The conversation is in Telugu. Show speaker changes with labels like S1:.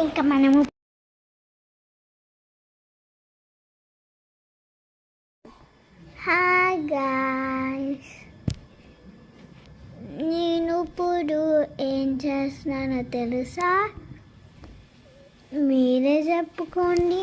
S1: ఇంకా మనము హాయ్ గాయ్స్, నేను ఇప్పుడు ఏం చేస్తున్నానో తెలుసా? మీరే చెప్పుకోండి.